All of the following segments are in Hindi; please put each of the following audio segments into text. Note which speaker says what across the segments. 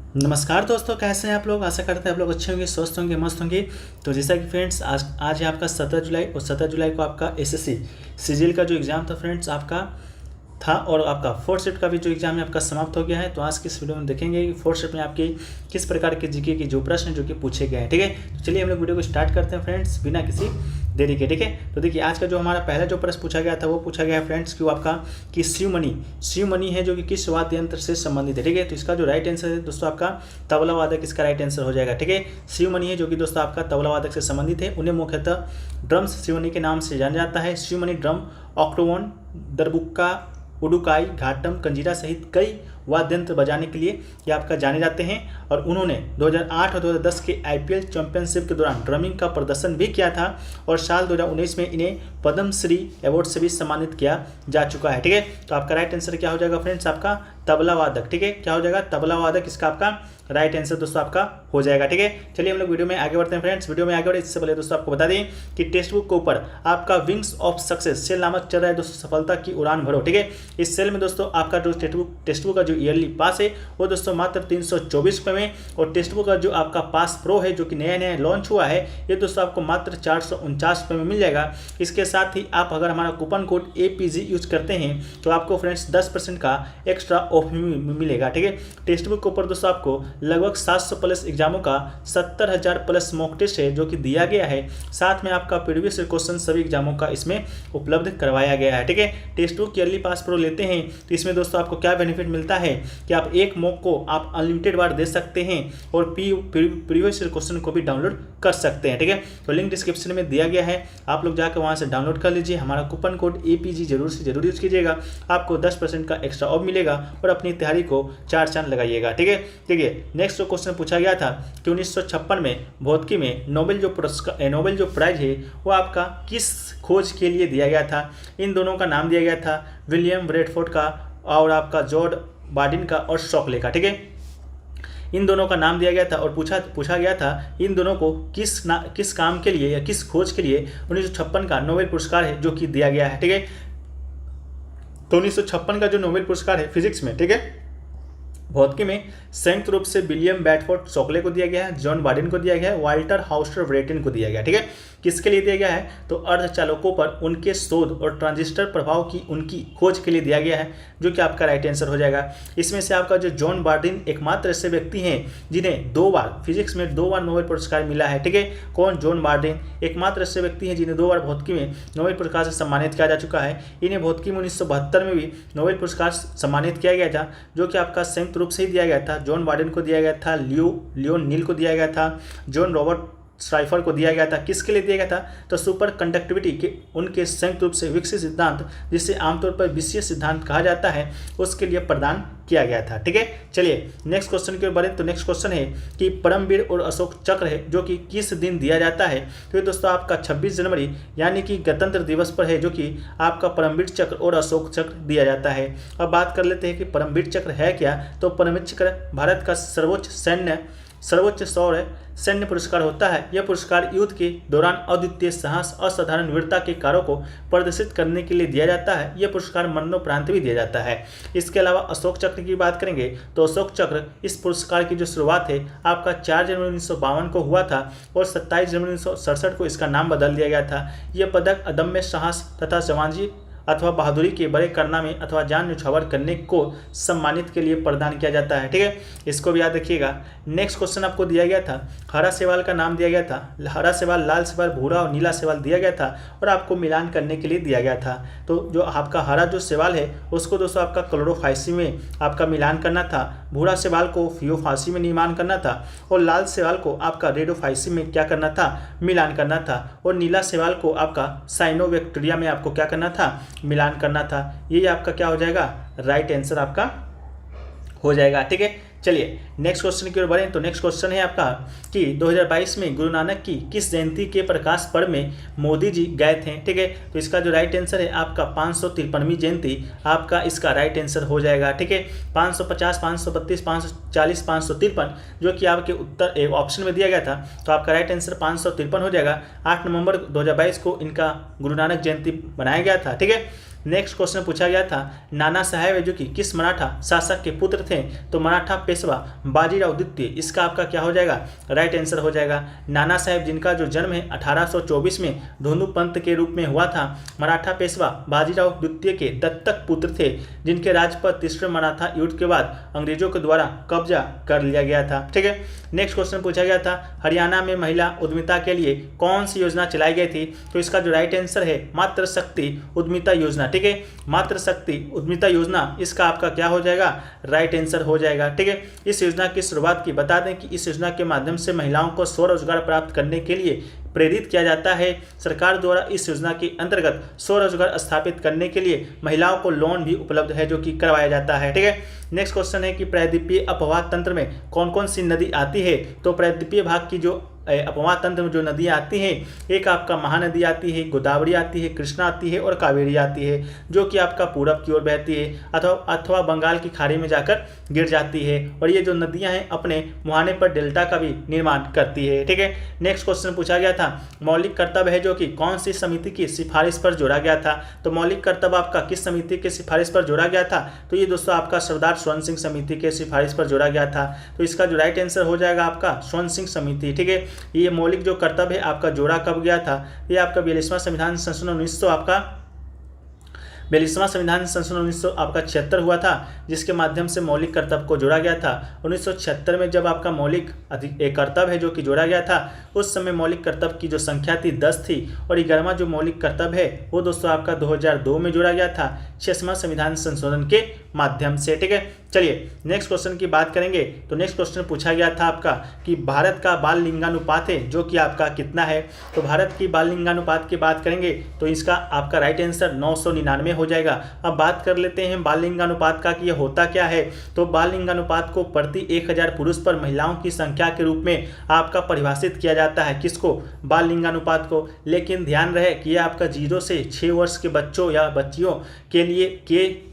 Speaker 1: नमस्कार दोस्तों, कैसे हैं आप लोग। आशा करते हैं आप लोग अच्छे होंगे, स्वस्थ होंगे, मस्त होंगे। तो जैसा कि फ्रेंड्स आज है आपका 17 जुलाई और 17 जुलाई को आपका एसएससी सीजीएल का जो एग्ज़ाम था फ्रेंड्स आपका था, और आपका फोर्थ शिफ्ट का भी जो एग्जाम है आपका समाप्त हो गया है। तो आज की इस वीडियो में देखेंगे कि फोर्थ शिफ्ट में आपकी किस प्रकार के जीके के जो प्रश्न जो कि पूछे गए हैं। ठीक है, तो चलिए हम लोग वीडियो को स्टार्ट करते हैं फ्रेंड्स बिना किसी देरी के। ठीक है, तो देखिए आज का जो हमारा पहला जो प्रश्न पूछा गया था वो पूछा गया है फ्रेंड्स कि वो आपका कि शिवमणि है जो कि किस वाद्य यंत्र से संबंधित है। ठीक है, तो इसका जो राइट आंसर है दोस्तों आपका तबला वादक इसका राइट आंसर हो जाएगा। ठीक है, शिवमणि है जो कि दोस्तों आपका तबला वादक से संबंधित है। उन्हें मुख्यतः ड्रम्स शिवमणि के नाम से जाना जाता है। शिवमणि ड्रम, ऑक्टोवन, दरबुक्का, उडुकाई, घाटम, कंजीरा सहित कई वाद्य यंत्र बजाने के लिए ये आपका जाने जाते हैं। और उन्होंने 2008 और 2010 के आईपीएल चैंपियनशिप के दौरान ड्रमिंग का प्रदर्शन भी किया था, और साल 2019 में इन्हें पद्मश्री अवार्ड से भी सम्मानित किया जा चुका है। ठीक है, तो आपका राइट आंसर क्या हो जाएगा फ्रेंड्स, आपका तबला वादक। ठीक है, क्या हो जाएगा, तबला वादक इसका आपका राइट आंसर दोस्तों आपका हो जाएगा। ठीक है, चलिए हम लोग वीडियो में आगे बढ़ते हैं फ्रेंड्स। वीडियो में आगे बढ़े इससे पहले दोस्तों आपको बता दें कि टेक्स्ट बुक के ऊपर आपका विंग्स ऑफ सक्सेस सेल नामक चल रहा है दोस्तों, सफलता की उड़ान भरो। ठीक है, इस सेल में दोस्तों आपका जो टेक्स्ट बुक का जो ईयरली पास है वो दोस्तों मात्र 324 रुपये में, और टेक्स्ट बुक का जो आपका पास प्रो है जो कि नया नया लॉन्च हुआ है ये दोस्तों आपको मात्र 449 रुपये में मिल जाएगा। इसके साथ ही आप अगर हमारा कूपन कोड APG यूज करते हैं तो आपको फ्रेंड्स 10% का एक्स्ट्रा ऑफ मिलेगा। ठीक है, टेक्स्ट बुक के ऊपर दोस्तों आपको लगभग 700 प्लस एग्जामों का 70,000 प्लस मॉक टेस्ट है जो कि दिया गया है। साथ में आपका प्रीवियस क्वेश्चन सभी एग्जामों का इसमें उपलब्ध करवाया गया है। ठीक है, text book yearly pass pro लेते हैं तो इसमें दोस्तों आपको क्या बेनिफिट मिलता है कि आप एक मॉक को आप अनलिमिटेड बार दे सकते हैं और प्रीवियस क्वेश्चन को भी डाउनलोड कर सकते हैं। ठीक है, तो लिंक डिस्क्रिप्शन में दिया गया है, आप लोग जाकर वहां से डाउनलोड कर लीजिए। हमारा कूपन कोड APG जरूर से जरूर यूज कीजिएगा, आपको 10% का एक्स्ट्रा ऑफ मिलेगा और अपनी तैयारी को 4 चांद लगाइएगा। ठीक है, देखिए नेक्स्ट जो क्वेश्चन पूछा गया था कि 1956 में भौतिकी में नोबेल जो प्राइज है वो आपका किस खोज के लिए दिया गया था। इन दोनों का नाम दिया गया था विलियम ब्रैडफोर्ड का और आपका जॉर्ज बार्डिन का और शॉकले का। ठीक है, इन दोनों का नाम दिया गया था और पूछा गया था इन दोनों को किस काम के लिए या किस खोज के लिए 1956 का नोबेल पुरस्कार है जो कि दिया गया है। ठीक है, तो 1956 का जो नोबेल पुरस्कार है फिजिक्स में, ठीक है, भौतिकी में संयुक्त रूप से विलियम बैडफोर्ड शॉकले को दिया गया है, जॉन बार्डिन को दिया गया है, वाल्टर हाउस्टर ब्रेटिन को दिया गया। ठीक है, किसके लिए दिया गया है तो अर्धचालकों पर उनके शोध और ट्रांजिस्टर प्रभाव की उनकी खोज के लिए दिया गया है, जो कि आपका राइट आंसर हो जाएगा। इसमें से आपका जो जॉन बार्डिन एकमात्र ऐसे व्यक्ति हैं जिन्हें 2 बार फिजिक्स में 2 बार नोबेल पुरस्कार मिला है। ठीक है, कौन, जॉन बार्डिन एकमात्र ऐसे व्यक्ति हैं जिन्हें 2 बार भौतिकी में नोबेल पुरस्कार से सम्मानित किया जा चुका है। इन्हें भौतिकी में 1972 में भी नोबेल पुरस्कार सम्मानित किया गया था, जो कि आपका संयुक्त रूप से ही दिया गया था। जॉन बार्डिन को दिया गया था, लियोन नील को दिया गया था, जॉन रॉबर्ट स्ट्राइफर को दिया गया था। किसके लिए दिया गया था तो सुपर कंडक्टिविटी के उनके संयुक्त रूप से विकसित सिद्धांत, जिसे आमतौर पर विशेष सिद्धांत कहा जाता है, उसके लिए प्रदान किया गया था। ठीक है, चलिए नेक्स्ट क्वेश्चन की ओर बढ़ें। तो नेक्स्ट क्वेश्चन है कि परमवीर और अशोक चक्र है जो कि किस दिन दिया जाता है। तो ये दोस्तों आपका 26 जनवरी यानी कि गणतंत्र दिवस पर है, जो कि आपका परमवीर चक्र और अशोक चक्र दिया जाता है। अब बात कर लेते हैं कि परमवीर चक्र है क्या। तो परमवीर चक्र भारत का सर्वोच्च सैन्य पुरस्कार होता है। यह पुरस्कार युद्ध के दौरान अद्वितीय साहस, असाधारण वीरता के कार्यों को प्रदर्शित करने के लिए दिया जाता है। यह पुरस्कार मरणोपरांत भी दिया जाता है। इसके अलावा अशोक चक्र की बात करेंगे तो अशोक चक्र इस पुरस्कार की जो शुरुआत है आपका 4 जनवरी 1952 को हुआ था, और 27 जनवरी 1967 को इसका नाम बदल दिया गया था। यह पदक अदम्य साहस तथा जवानी अथवा बहादुरी के बड़े कारनामे अथवा जान न्यौछावर करने को सम्मानित के लिए प्रदान किया जाता है। ठीक है, इसको भी याद रखिएगा। नेक्स्ट क्वेश्चन आपको दिया गया था, हरा शैवाल का नाम दिया गया था। हरा शैवाल, लाल शैवाल, भूरा और नीला शैवाल दिया गया था और आपको मिलान करने के लिए दिया गया था। तो जो आपका हरा जो शैवाल है उसको दोस्तों आपका क्लोरोफाइसी में आपका मिलान करना था, भूरा शैवाल को फियोफासी में निर्माण करना था, और लाल शैवाल को आपका रेडोफाइसी में क्या करना था, मिलान करना था, और नीला शैवाल को आपका साइनोबैक्टीरिया में आपको क्या करना था, मिलान करना था। ये आपका क्या हो जाएगा, राइट आंसर आपका हो जाएगा। ठीक है, चलिए नेक्स्ट क्वेश्चन की ओर बढ़ें। तो नेक्स्ट क्वेश्चन है आपका कि 2022 में गुरु नानक की किस जयंती के प्रकाश पर्व में मोदी जी गए थे। ठीक है, तो इसका जो राइट आंसर है आपका 553वीं जयंती आपका इसका राइट आंसर हो जाएगा। ठीक है, 550, 532, 540, 553 जो कि आपके उत्तर ऑप्शन में दिया गया था, तो आपका राइट आंसर 553 हो जाएगा। 8 नवंबर 2022 को इनका गुरु नानक जयंती बनाया गया था। ठीक है, नेक्स्ट क्वेश्चन पूछा गया था, नाना साहेब है जो कि किस मराठा शासक के पुत्र थे? तो मराठा पेशवा बाजीराव द्वितीय, इसका आपका क्या हो जाएगा? राइट आंसर हो जाएगा। नाना साहेब जिनका जो जन्म है 1824 में धोंदू पंत के रूप में हुआ था, मराठा पेशवा बाजीराव द्वितीय के दत्तक पुत्र थे, जिनके राज पर तीसरे मराठा युद्ध के बाद अंग्रेजों के द्वारा कब्जा कर लिया गया था। ठीक है, नेक्स्ट क्वेश्चन पूछा गया था, हरियाणा में महिला उद्यमिता के लिए कौन सी योजना चलाई गई थी? तो इसका जो राइट आंसर है मातृ शक्ति उद्यमिता योजना। ठीक है, मातृ शक्ति उद्यमिता योजना, इसका आपका क्या हो जाएगा? राइट आंसर हो जाएगा। ठीक है, इस योजना की शुरुआत की बता दें कि इस योजना के माध्यम से महिलाओं को स्वरोजगार प्राप्त करने के लिए प्रेरित किया जाता है। सरकार द्वारा इस योजना के अंतर्गत स्वरोजगार स्थापित करने के लिए महिलाओं को लोन भी उपलब्ध है जो कि करवाया जाता है। ठीक है, नेक्स्ट क्वेश्चन है कि प्रायद्वीपीय अपवाह तंत्र में कौन कौन सी नदी आती है? तो प्रायद्वीपीय भाग की जो अपवाह तंत्र में जो नदियाँ आती हैं, एक आपका महानदी आती है, गोदावरी आती है, कृष्णा आती है और कावेरी आती है, जो कि आपका पूरब की ओर बहती है अथवा बंगाल की खाड़ी में जाकर गिर जाती है। और ये जो नदियाँ हैं अपने मुहाने पर डेल्टा का भी निर्माण करती है। ठीक है, नेक्स्ट क्वेश्चन पूछा गया था, मौलिक कर्तव्य है जो कि कौन सी समिति की सिफारिश पर जोड़ा गया था? तो मौलिक कर्तव्य आपका किस समिति की सिफारिश पर जोड़ा गया था? तो ये दोस्तों आपका सरदार स्वर्ण सिंह समिति के सिफारिश पर जोड़ा गया था। तो इसका जो राइट आंसर हो जाएगा आपका स्वर्ण सिंह समिति। ठीक है, ये मौलिक जो कर्तव्य है आपका जोड़ा कब गया था? ये आपका 42वां संविधान संशोधन 1900 आपका 42वां संविधान संशोधन 1900 आपका 76 हुआ था, जिसके माध्यम से मौलिक कर्तव्य को जोड़ा गया था। 1976 में जब आपका मौलिक कर्तव्य है जो कि जोड़ा गया था, उस समय मौलिक कर्तव्य की जो संख्या थी 10 थी, और 11वां जो मौलिक कर्तव्य है वो दोस्तों आपका 2002 में जोड़ा गया था 6वां संविधान संशोधन के माध्यम से। ठीक है, चलिए नेक्स्ट क्वेश्चन की बात करेंगे। तो नेक्स्ट क्वेश्चन पूछा गया था आपका कि भारत का बाल लिंगानुपात है जो कि आपका कितना है? तो भारत की बाल लिंगानुपात की बात करेंगे तो इसका आपका राइट आंसर 999 हो जाएगा। अब बात कर लेते हैं बाल लिंगानुपात का कि यह होता क्या है। तो बाल लिंगानुपात को प्रति 1000 पुरुष पर महिलाओं की संख्या के रूप में आपका परिभाषित किया जाता है। किसको? बाल लिंगानुपात को। लेकिन ध्यान रहे कि यह आपका 0 से 6 वर्ष के बच्चों या बच्चियों के लिए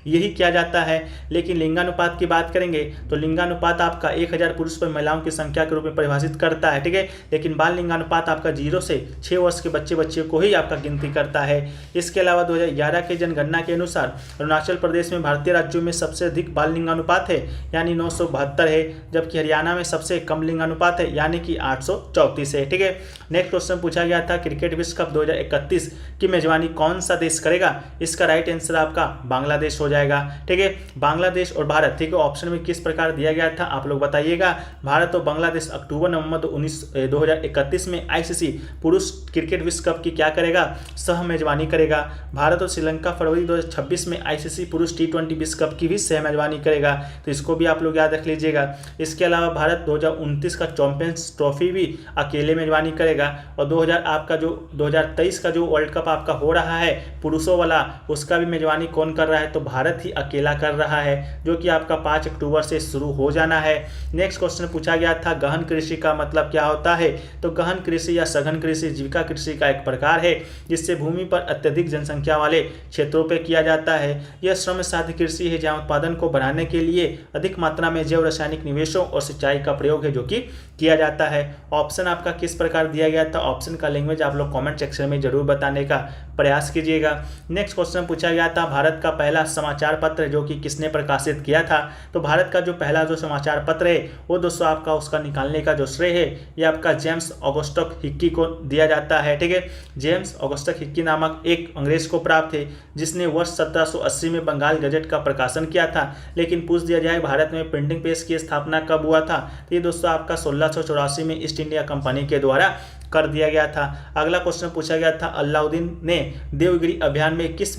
Speaker 1: यही किया जाता है। लेकिन लिंगानुपात की बात करेंगे तो लिंगानुपात आपका 1000 पुरुष पर महिलाओं की संख्या के रूप में परिभाषित करता है। ठीक है, लेकिन बाल लिंगानुपात आपका 0 से 6 वर्ष के बच्चियों को ही आपका गिनती करता है। इसके अलावा 2011 के जनगणना के अनुसार अरुणाचल प्रदेश में भारतीय राज्यों में सबसे अधिक बाल लिंगानुपात है यानी 972 है, जबकि हरियाणा में सबसे कम लिंगानुपात है यानी कि 834 है। ठीक है, नेक्स्ट क्वेश्चन पूछा गया था, क्रिकेट विश्व कप 2031 की मेजबानी कौन सा देश करेगा? इसका राइट आंसर आपका बांग्लादेश हो जाएगा। ठीक है, बांग्लादेश और भारत। ठीक है, ऑप्शन में किस प्रकार दिया गया था आप लोग बताइएगा। भारत और बांग्लादेश अक्टूबर-नवंबर 2031 में आईसीसी पुरुष क्रिकेट विश्व कप की क्या करेगा? सह मेजबानी करेगा। भारत और श्रीलंका फरवरी 2026 में आईसीसी पुरुष T20 विश्व कप की भी सह मेजबानी करेगा, तो इसको भी आप लोग याद रख लीजिएगा। इसके अलावा भारत 2029 का चैंपियंस ट्रॉफी भी अकेले मेजबानी करेगा, और 2023 का जो वर्ल्ड कप आपका हो रहा है पुरुषों वाला, उसका भी मेजबानी कौन कर रहा है? तो भारत ही अकेला कर रहा है, जो कि आपका 5 अक्टूबर से शुरू हो जाना है। नेक्स्ट क्वेश्चन पूछा गया था, गहन कृषि का मतलब क्या होता है? तो गहन कृषि या सघन कृषि जीविका कृषि का एक प्रकार है जिससे भूमि पर अत्यधिक जनसंख्या वाले क्षेत्रों पर किया जाता है। यह श्रम साध्य कृषि है जहाँ उत्पादन को बढ़ाने के लिए अधिक मात्रा में जैव रासायनिक निवेशों और सिंचाई का प्रयोग है जो कि किया जाता है। ऑप्शन आपका किस प्रकार दिया गया था? ऑप्शन का लैंग्वेज आप लोग कमेंट सेक्शन में जरूर बताने का प्रयास कीजिएगा। नेक्स्ट क्वेश्चन पूछा गया था, भारत का पहला समाचार पत्र जो कि किसने प्रकाशित किया था? तो भारत का जो पहला जो समाचार पत्र है वो दोस्तों आपका उसका निकालने का जो श्रेय है ये आपका जेम्स ऑगस्टस हिक्की को दिया जाता है। ठीक है, जेम्स ऑगस्टस हिक्की नामक एक अंग्रेज को प्राप्त है जिसने वर्ष 1780 में बंगाल गजट का प्रकाशन किया था। लेकिन पूछ दिया जाए भारत में प्रिंटिंग प्रेस की स्थापना कब हुआ था? तो ये दोस्तों आपका 1684 में ईस्ट इंडिया कंपनी के द्वारा कर दिया गया था। अगला क्वेश्चन पूछा गया था, अलाउद्दीन ने देवगिरी अभियान में किस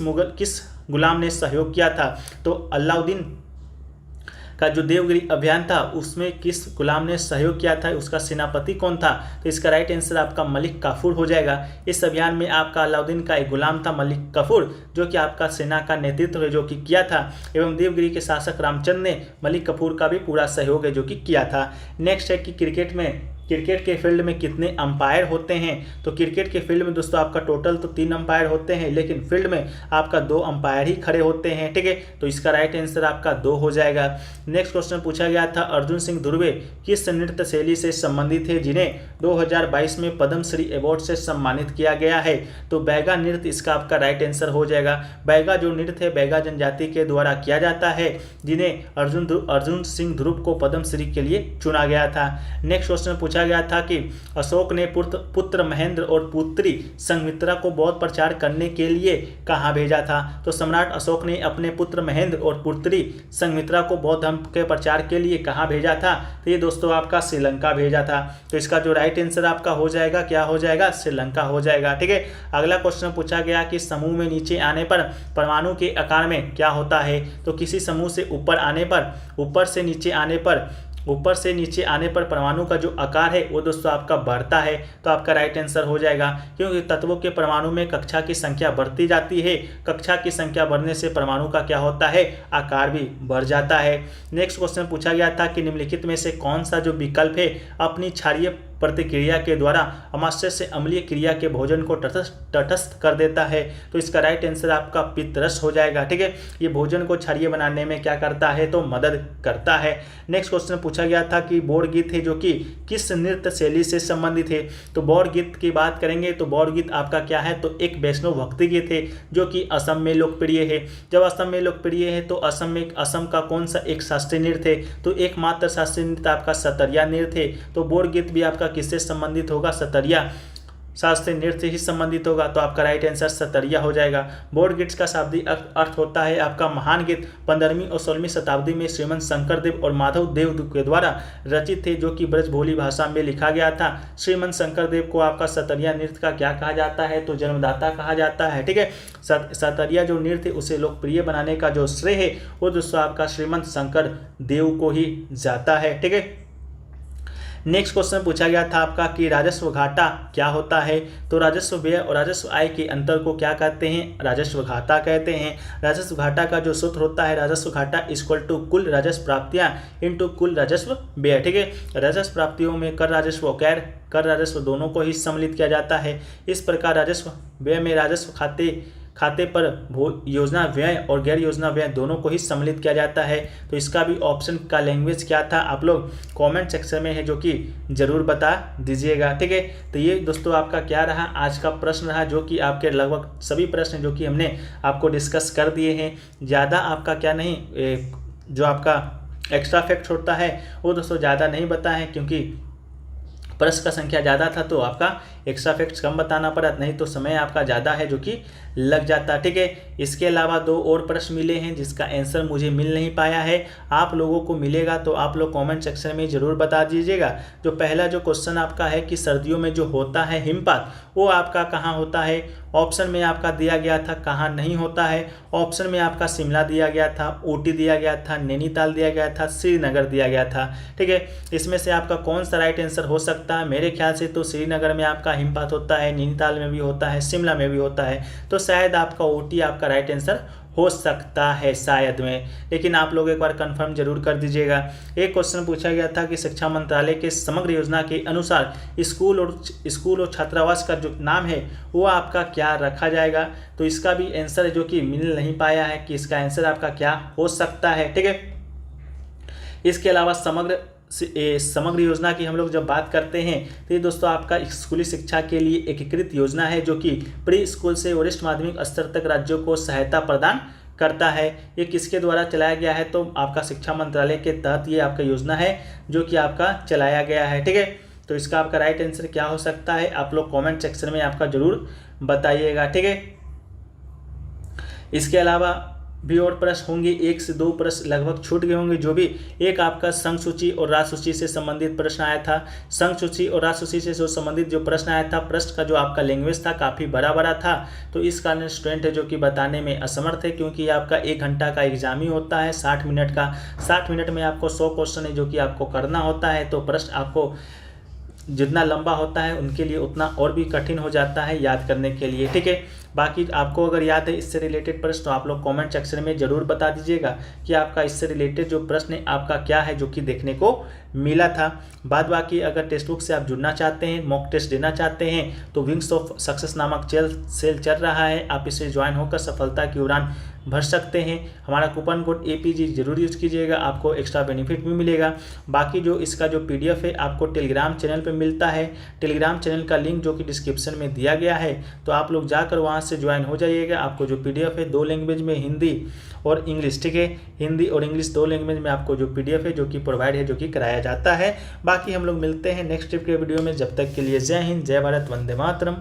Speaker 1: गुलाम ने सहयोग किया था? तो अलाउद्दीन का जो देवगिरी अभियान था उसमें किस गुलाम ने सहयोग किया था? उसका सेनापति कौन था? तो इसका राइट आंसर आपका मलिक काफूर हो जाएगा। इस अभियान में आपका अलाउद्दीन का एक गुलाम था मलिक काफूर, जो कि आपका सेना का नेतृत्व है जो कि किया था, एवं देवगिरी के शासक रामचंद्र ने मलिक काफूर का भी पूरा सहयोग है जो कि किया था। नेक्स्ट है कि क्रिकेट में क्रिकेट के फील्ड में कितने अंपायर होते हैं? तो क्रिकेट के फील्ड में दोस्तों आपका टोटल तो 3 अंपायर होते हैं, लेकिन फील्ड में आपका 2 अंपायर ही खड़े होते हैं, ठीक है। तो इसका राइट आंसर आपका 2 हो जाएगा। नेक्स्ट क्वेश्चन पूछा गया था, अर्जुन सिंह ध्रुवे किस नृत्य शैली से संबंधित है जिन्हें 2022 में पद्मश्री अवार्ड से सम्मानित किया गया है? तो बैगा नृत्य इसका आपका राइट आंसर हो जाएगा। बैगा जो नृत्य है बैगा जनजाति के द्वारा किया जाता है, जिन्हें अर्जुन सिंह ध्रुव को पद्मश्री के लिए चुना गया था। नेक्स्ट क्वेश्चन पूछा गया था कि अशोक ने पुत्र महेंद्र और पुत्री संघमित्रा को बौद्ध प्रचार करने के लिए कहाँ भेजा था? तो सम्राट अशोक ने अपने पुत्र महेंद्र और पुत्री संघमित्रा को बौद्ध धर्म के प्रचार के लिए कहाँ भेजा था? तो ये दोस्तों आपका श्रीलंका भेजा था। तो इसका जो राइट आंसर आपका हो जाएगा, क्या हो जाएगा? श्रीलंका हो जाएगा, ठीक है। अगला क्वेश्चन पूछा गया कि समूह में नीचे आने पर परमाणु के आकार में क्या होता है? तो किसी समूह से ऊपर से नीचे आने पर परमाणु का जो आकार है वो दोस्तों आपका बढ़ता है। तो आपका राइट आंसर हो जाएगा, क्योंकि तत्वों के परमाणु में कक्षा की संख्या बढ़ती जाती है। कक्षा की संख्या बढ़ने से परमाणु का क्या होता है? आकार भी बढ़ जाता है। नेक्स्ट क्वेश्चन पूछा गया था कि निम्नलिखित में से कौन सा जो विकल्प है अपनी क्षारीय प्रतिक्रिया के द्वारा अमाशय से अम्लीय क्रिया के भोजन को तटस्थ कर देता है? तो इसका राइट आंसर आपका पित्तरस हो जाएगा, ठीक है। ये भोजन को क्षारीय बनाने में क्या करता है? तो मदद करता है। नेक्स्ट क्वेश्चन पूछा गया था कि बौड़ गीत है जो कि किस नृत्य शैली से संबंधित है? तो बौड़ गीत की बात करेंगे तो बौड़ गीत आपका क्या है? तो एक वैष्णव भक्ति गीत है जो कि असम में लोकप्रिय है। जब असम में लोकप्रिय है तो असम का कौन सा एक शास्त्रीय नृत्य है? तो एकमात्र शास्त्रीय नृत्य आपका सतरिया नृत्य है। तो बौड़ गीत भी आपका किससे संबंधित होगा? सतरिया शास्त्रीय नृत्य ही संबंधित होगा। तो आपका राइट आंसर सतरिया हो जाएगा। बौड़ गीत का शाब्दिक अर्थ होता है आपका महान गीत। 15वीं और 16वीं शताब्दी में श्रीमंत शंकरदेव और माधव देव के द्वारा रचित थे, जो कि ब्रजभोली भाषा में लिखा गया था। श्रीमंत शंकरदेव को आपका सतरिया नृत्य का क्या कहा जाता है? तो जन्मदाता कहा जाता है, ठीक है। सतरिया जो नृत्य उसे लोकप्रिय बनाने का जो श्रेय है वो दोस्तों आपका श्रीमंत शंकर देव को ही जाता है, ठीक है। नेक्स्ट क्वेश्चन पूछा गया था आपका कि राजस्व घाटा क्या होता है? तो राजस्व व्यय और राजस्व आय के अंतर को क्या कहते हैं? राजस्व घाटा कहते हैं। राजस्व घाटा का जो सूत्र होता है, राजस्व घाटा इक्वल टू कुल राजस्व प्राप्तियां इनटू कुल राजस्व व्यय, ठीक है। राजस्व प्राप्तियों में कर राजस्व और गैर कर राजस्व दोनों को ही सम्मिलित किया जाता है। इस प्रकार राजस्व व्यय में राजस्व खाते पर योजना व्यय और गैर योजना व्यय दोनों को ही सम्मिलित किया जाता है। तो इसका भी ऑप्शन का लैंग्वेज क्या था आप लोग कमेंट सेक्शन में है जो कि जरूर बता दीजिएगा, ठीक है। तो ये दोस्तों आपका क्या रहा, आज का प्रश्न रहा, जो कि आपके लगभग सभी प्रश्न जो कि हमने आपको डिस्कस कर दिए हैं। ज़्यादा आपका क्या नहीं, जो आपका एक्स्ट्रा फैक्ट होता है वो दोस्तों ज़्यादा नहीं बताएं, क्योंकि प्रश्न का संख्या ज़्यादा था तो आपका एक्स्ट्रा फैक्ट्स कम बताना पड़ा, नहीं तो समय आपका ज़्यादा है जो कि लग जाता, ठीक है। इसके अलावा 2 और प्रश्न मिले हैं जिसका आंसर मुझे मिल नहीं पाया है, आप लोगों को मिलेगा तो आप लोग कमेंट सेक्शन में ज़रूर बता दीजिएगा। जो पहला जो क्वेश्चन आपका है कि सर्दियों में जो होता है हिमपात वो आपका कहाँ होता है? ऑप्शन में आपका दिया गया था कहाँ नहीं होता है। ऑप्शन में आपका शिमला दिया गया था, ऊटी दिया गया था, नैनीताल दिया गया था, श्रीनगर दिया गया था, ठीक है। इसमें से आपका कौन सा राइट आंसर हो सकता है? मेरे ख्याल से तो श्रीनगर में आपका हिमपात होता है, नैनीताल में भी होता है, शिमला में भी होता है, तो शायद आपका ऊटी आपका राइट आंसर हो सकता है शायद में, लेकिन आप लोग एक बार कंफर्म जरूर कर दीजिएगा। एक क्वेश्चन पूछा गया था कि शिक्षा मंत्रालय के समग्र योजना के अनुसार स्कूल और छात्रावास का जो नाम है वो आपका क्या रखा जाएगा? तो इसका भी आंसर जो कि मिल नहीं पाया है कि इसका आंसर आपका क्या हो सकता है, ठीक है। इसके अलावा समग्र योजना की हम लोग जब बात करते हैं तो ये दोस्तों आपका स्कूली शिक्षा के लिए एकीकृत योजना है जो कि प्री स्कूल से वरिष्ठ माध्यमिक स्तर तक राज्यों को सहायता प्रदान करता है। ये किसके द्वारा चलाया गया है? तो आपका शिक्षा मंत्रालय के तहत ये आपका योजना है जो कि आपका चलाया गया है, ठीक है। तो इसका आपका राइट आंसर क्या हो सकता है? आप लोग कमेंट सेक्शन में आपका जरूर बताइएगा, ठीक है। इसके अलावा भी और प्रश्न होंगे, 1 से 2 प्रश्न लगभग छूट गए होंगे। जो भी एक आपका संघ सूची और राज्य सूची से संबंधित प्रश्न आया था, संघ सूची और राज्य सूची से जो संबंधित जो प्रश्न आया था, प्रश्न का जो आपका लैंग्वेज था काफ़ी बड़ा था, तो इस कारण स्टूडेंट है जो कि बताने में असमर्थ है, क्योंकि आपका 1 घंटा का एग्जाम ही होता है 60 मिनट का। 60 मिनट में आपको 100 क्वेश्चन है जो कि आपको करना होता है, तो प्रश्न आपको जितना लंबा होता है उनके लिए उतना और भी कठिन हो जाता है याद करने के लिए, ठीक है। बाकी आपको अगर याद है इससे रिलेटेड प्रश्न तो आप लोग कमेंट सेक्शन में ज़रूर बता दीजिएगा कि आपका इससे रिलेटेड जो प्रश्न है आपका क्या है जो कि देखने को मिला था। बाद बाकी अगर टेक्स्ट बुक से आप जुड़ना चाहते हैं, मॉक टेस्ट देना चाहते हैं तो विंग्स ऑफ सक्सेस नामक सेल चल रहा है, आप इसे ज्वाइन होकर सफलता की उड़ान भर सकते हैं। हमारा कूपन कोड APG जरूर यूज़ कीजिएगा, आपको एक्स्ट्रा बेनिफिट भी मिलेगा। बाकी जो इसका जो PDF है आपको टेलीग्राम चैनल पे मिलता है, टेलीग्राम चैनल का लिंक जो कि डिस्क्रिप्शन में दिया गया है, तो आप लोग जाकर वहाँ से ज्वाइन हो जाइएगा। आपको जो PDF है 2 लैंग्वेज में, हिंदी और इंग्लिश, ठीक है, हिंदी और इंग्लिश 2 लैंग्वेज में आपको जो PDF है जो कि प्रोवाइड है, जो कि कराया जाता है। बाकी हम लोग मिलते हैं नेक्स्ट ट्रिप के वीडियो में, जब तक के लिए जय हिंद, जय भारत, वंदे मातरम।